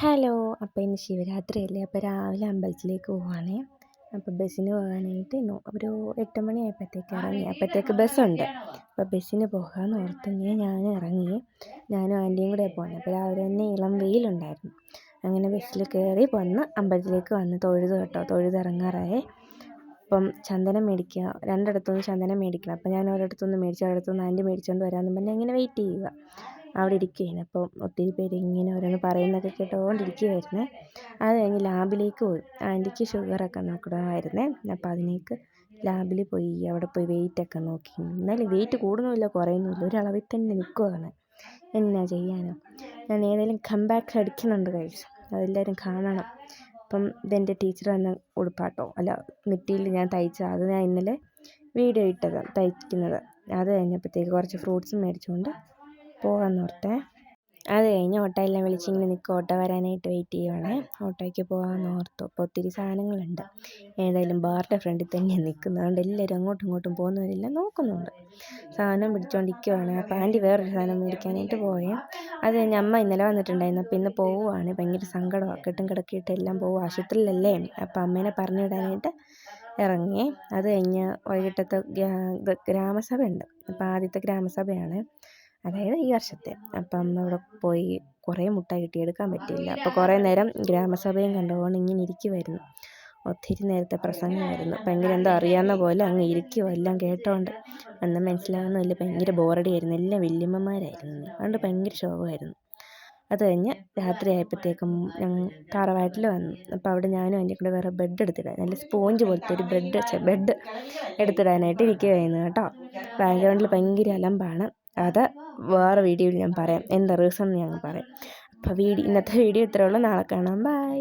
Hello. അപ്പോൾ ഇന്ന് ശിവരാത്രിയല്ലേ, അപ്പോൾ രാവിലെ അമ്പലത്തിലേക്ക് പോവുകയാണേ. അപ്പോൾ ബസ്സിന് പോകാനായിട്ട് ഒരു 8 മണി ആയപ്പോഴത്തേക്ക് ഇറങ്ങി. അപ്പോഴത്തേക്ക് ബസ്സുണ്ട്. അപ്പോൾ ബസ്സിന് പോകാമെന്ന് ഓർത്തിങ്ങനെ ഞാൻ ഇറങ്ങി. ഞാനും ആൻറ്റിയും കൂടെ പോകുന്നത്. അപ്പോൾ രാവിലെ തന്നെ ഇളം വെയിലുണ്ടായിരുന്നു. അങ്ങനെ ബസ്സിൽ കയറി വന്ന് അമ്പലത്തിലേക്ക് വന്ന് തൊഴുത് കേട്ടോ. തൊഴുതിറങ്ങാറായേ. അപ്പം ചന്ദനം മേടിക്കുക, രണ്ടിടത്തുനിന്ന് ചന്ദനം മേടിക്കണം. അപ്പോൾ ഞാൻ ഒരിടത്തുനിന്ന് മേടിച്ചു, ഒരിടത്തുനിന്ന് ആൻറ്റി മേടിച്ചുകൊണ്ട് വരാമെന്ന് പറഞ്ഞ് ഇങ്ങനെ വെയിറ്റ് ചെയ്യുക. അവിടെ ഇരിക്കുകയാണ്. അപ്പം ഒത്തിരി പേര് ഇങ്ങനെ ഓരോന്ന് പറയുന്നതൊക്കെ കേട്ടുകൊണ്ടിരിക്കുകയായിരുന്നേ. അത് കഴിഞ്ഞ് ലാബിലേക്ക് പോയി. ആൻറ്റിക്ക് ഷുഗറൊക്കെ നോക്കണമായിരുന്നേ. അപ്പോൾ അതിലേക്ക് ലാബിൽ പോയി. അവിടെ പോയി വെയിറ്റൊക്കെ നോക്കി. എന്നാലും വെയിറ്റ് കൂടുന്നുമില്ല കുറയുന്നുമില്ല, ഒരളവിൽ തന്നെ നിൽക്കുകയാണ്. എന്നാ ചെയ്യാനോ. ഞാൻ ഏതായാലും കംബാക്ക് അടിക്കുന്നുണ്ട് കഴിച്ചു. അതെല്ലാവരും കാണണം. അപ്പം ഇതെൻ്റെ ടീച്ചർ തന്ന ഉടുപ്പാട്ടോ, അല്ല നെറ്റിയിൽ ഞാൻ തയ്ച്ച, അത് ഞാൻ ഇന്നലെ വീഡിയോ ഇട്ടത് തയ്ക്കുന്നത്. അത് കഴിഞ്ഞപ്പോഴത്തേക്ക് കുറച്ച് ഫ്രൂട്ട്സും മേടിച്ചുകൊണ്ട് പോകാമെന്ന് ഓർത്തേ. അത് കഴിഞ്ഞ് ഓട്ടോയെല്ലാം വിളിച്ചിങ്ങനെ നിൽക്കും. ഓട്ടോ വരാനായിട്ട് വെയിറ്റ് ചെയ്യുവാണേ. ഓട്ടോയ്ക്ക് പോകാമെന്ന് ഓർത്തു. അപ്പോൾ ഒത്തിരി സാധനങ്ങളുണ്ട്. ഏതായാലും ബാറിൻ്റെ ഫ്രണ്ടിൽ തന്നെയാണ് നിൽക്കുന്നത്. അതുകൊണ്ട് എല്ലാവരും അങ്ങോട്ടും ഇങ്ങോട്ടും പോകുന്നവരെല്ലാം നോക്കുന്നുണ്ട്. സാധനം പിടിച്ചുകൊണ്ടിരിക്കുവാണ്. അപ്പോൾ ആൻറ്റി വേറൊരു സാധനം മേടിക്കാനായിട്ട് പോയേ. അത് കഴിഞ്ഞ് അമ്മ ഇന്നലെ വന്നിട്ടുണ്ടായിരുന്നു. അപ്പോൾ ഇന്ന് പോവുകയാണ്. ഭയങ്കര സങ്കടമാണ്. കെട്ടും കിടക്കിയിട്ട് എല്ലാം പോവും. ആശുപത്രിയിലല്ലേ. അപ്പോൾ അമ്മേനെ പറഞ്ഞു വിടാനായിട്ട് ഇറങ്ങി. അത് കഴിഞ്ഞ് വൈകിട്ടത്തെ ഗ്രാമസഭയുണ്ട്. അപ്പോൾ ആദ്യത്തെ ഗ്രാമസഭയാണ്, അതായത് ഈ വർഷത്തെ. അപ്പം അമ്മ അവിടെ പോയി. കുറേ മുട്ടായി കിട്ടി, എടുക്കാൻ പറ്റിയില്ല. അപ്പോൾ കുറേ നേരം ഗ്രാമസഭയും കണ്ടുകൊണ്ട് ഇങ്ങനെ ഇരിക്കുമായിരുന്നു. ഒത്തിരി നേരത്തെ പ്രസംഗമായിരുന്നു. ഭയങ്കര എന്തോ അറിയാവുന്ന പോലെ അങ്ങ് ഇരിക്കുമോ എല്ലാം കേട്ടോണ്ട്. ഒന്നും മനസ്സിലാകുന്നില്ല. ഭയങ്കര ബോറടിയായിരുന്നു. എല്ലാം വല്യമ്മമാരായിരുന്നു. അതുകൊണ്ട് ഭയങ്കര ശോകമായിരുന്നു. അത് കഴിഞ്ഞ് രാത്രി ആയപ്പോഴത്തേക്കും ഞങ്ങൾ തറവാട്ടിൽ വന്നു. അപ്പോൾ അവിടെ ഞാനും എൻ്റെ കൂടെ വേറെ ബെഡ് എടുത്തിടാൻ, നല്ല സ്പോഞ്ച് പോലത്തെ ഒരു ബെഡ് എടുത്തിടാനായിട്ട് ഇരിക്കുകയായിരുന്നു കേട്ടോ. ബാക്ക്ഗ്രൗണ്ടിൽ ഭയങ്കര അലമ്പാണ്. അത് വേറെ വീഡിയോയിൽ ഞാൻ പറയാം, എന്താ റീസൺ എന്ന് ഞാൻ പറയാം. അപ്പോൾ ഇന്നത്തെ വീഡിയോ ഇത്രയേ ഉള്ളൂ. നാളെ കാണാം. ബൈ.